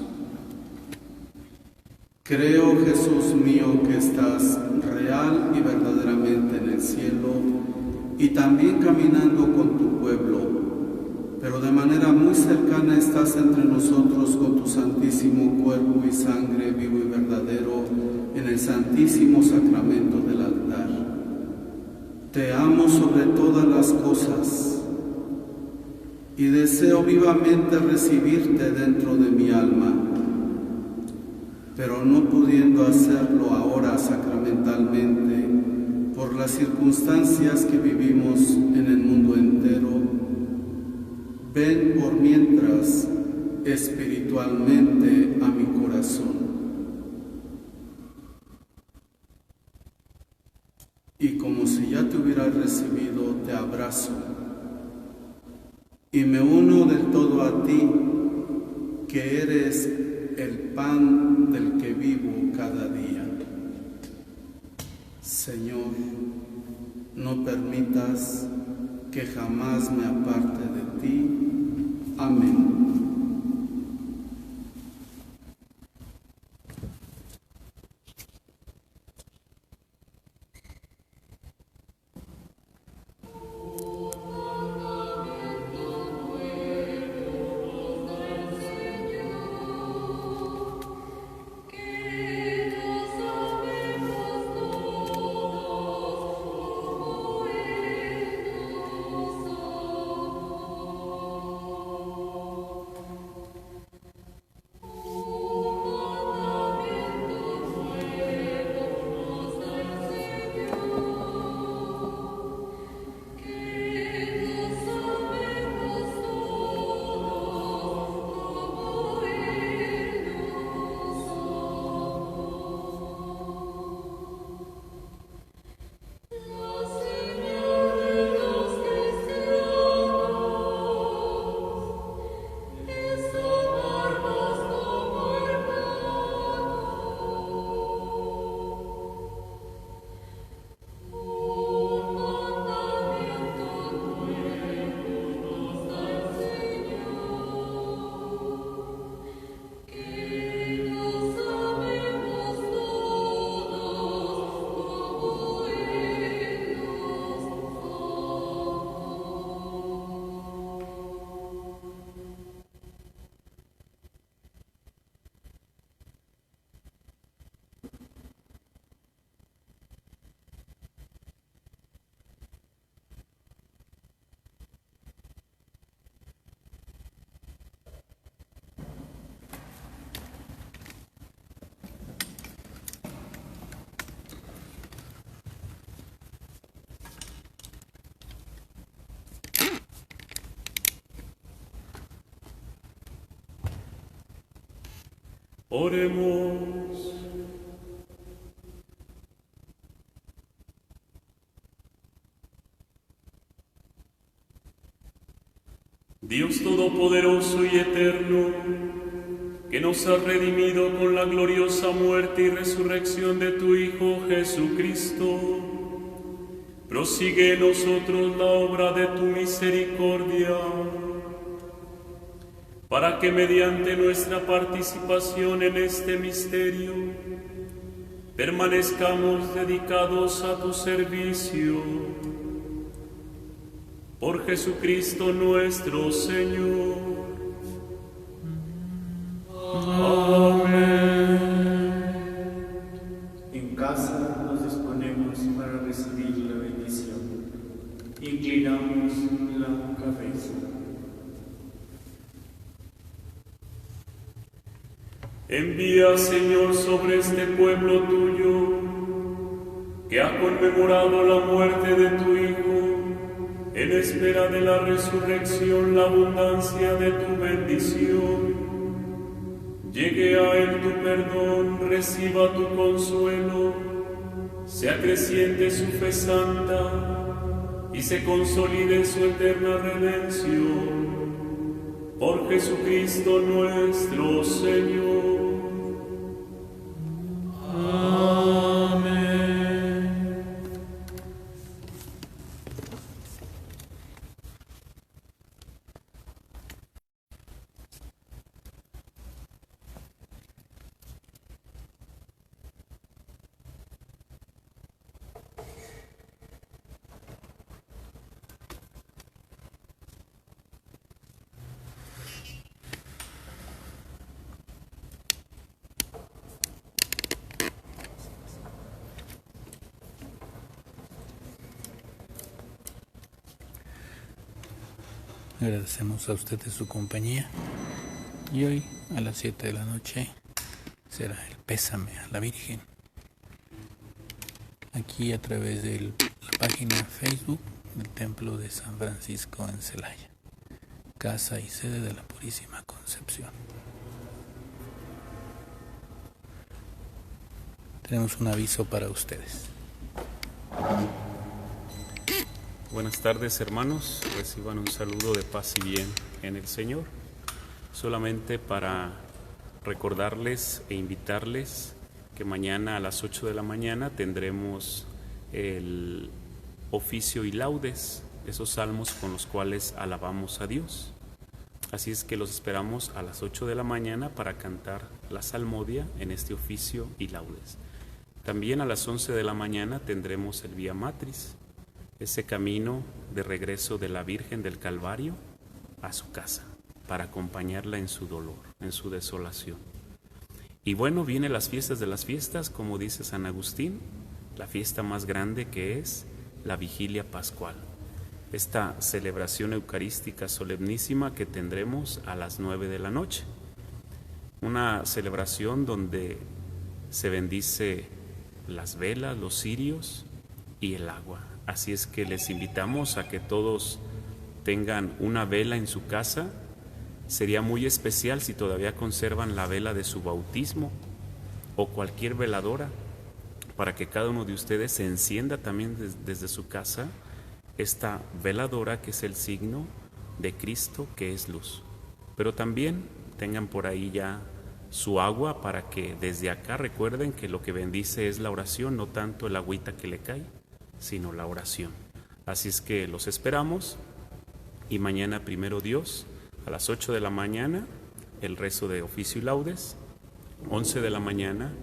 creo, Jesús mío, que estás real y verdaderamente en el cielo y también caminando con tu pueblo, pero de manera muy cercana estás entre nosotros con tu santísimo cuerpo y sangre vivo y verdadero en el santísimo sacramento del altar. Te amo sobre todas las cosas y deseo vivamente recibirte dentro de mi alma, pero no pudiendo hacerlo ahora sacramentalmente por las circunstancias que vivimos en el mundo entero, ven por mientras espiritualmente a mi corazón. Y como si ya te hubiera recibido, te abrazo y me uno del todo a ti, que eres el pan del que vivo cada día. Señor, no permitas que jamás me aparte de ti. Amén. Oremos. Dios Todopoderoso y Eterno, que nos has redimido con la gloriosa muerte y resurrección de tu Hijo Jesucristo, prosigue en nosotros la obra de tu misericordia, para que mediante nuestra participación en este misterio permanezcamos dedicados a tu servicio. Por Jesucristo nuestro Señor. Amén. En casa nos disponemos para recibir la bendición. Inclinamos la cabeza. Envía, Señor, sobre este pueblo tuyo, que ha conmemorado la muerte de tu Hijo, en espera de la resurrección, la abundancia de tu bendición. Llegue a él tu perdón, reciba tu consuelo, sea creciente su fe santa y se consolide su eterna redención. Por Jesucristo nuestro Señor. Agradecemos a ustedes su compañía y hoy a las 7 de la noche será el pésame a la Virgen aquí a través de la página Facebook del Templo de San Francisco en Celaya, casa y sede de la Purísima Concepción. Tenemos un aviso para ustedes. Buenas tardes, hermanos, reciban un saludo de paz y bien en el Señor, solamente para recordarles e invitarles que mañana a las 8 de la mañana tendremos el oficio y laudes, esos salmos con los cuales alabamos a Dios. Así es que los esperamos a las 8 de la mañana para cantar la salmodia en este oficio y laudes. También a las 11 de la mañana tendremos el Vía Matris, ese camino de regreso de la Virgen del Calvario a su casa, para acompañarla en su dolor, en su desolación. Y bueno, vienen las fiestas de las fiestas, como dice San Agustín, la fiesta más grande que es la Vigilia Pascual, esta celebración eucarística solemnísima que tendremos a las 9 de la noche. Una celebración donde se bendice las velas, los cirios y el agua. Así es que les invitamos a que todos tengan una vela en su casa. Sería muy especial si todavía conservan la vela de su bautismo o cualquier veladora, para que cada uno de ustedes se encienda también desde su casa esta veladora que es el signo de Cristo, que es luz. Pero también tengan por ahí ya su agua, para que desde acá recuerden que lo que bendice es la oración, no tanto el agüita que le cae, sino la oración. Así es que los esperamos, y mañana, primero Dios, a las 8 de la mañana el rezo de oficio y laudes, 11 de la mañana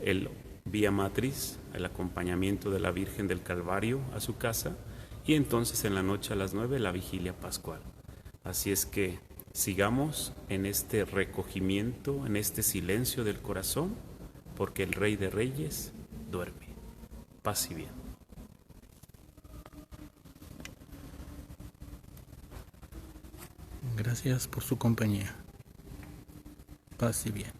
el Vía Matris, el acompañamiento de la Virgen del Calvario a su casa, y entonces en la noche a las 9 la Vigilia Pascual. Así es que sigamos en este recogimiento, en este silencio del corazón, porque el Rey de Reyes duerme. Paz y bien. Gracias por su compañía. Paz y bien.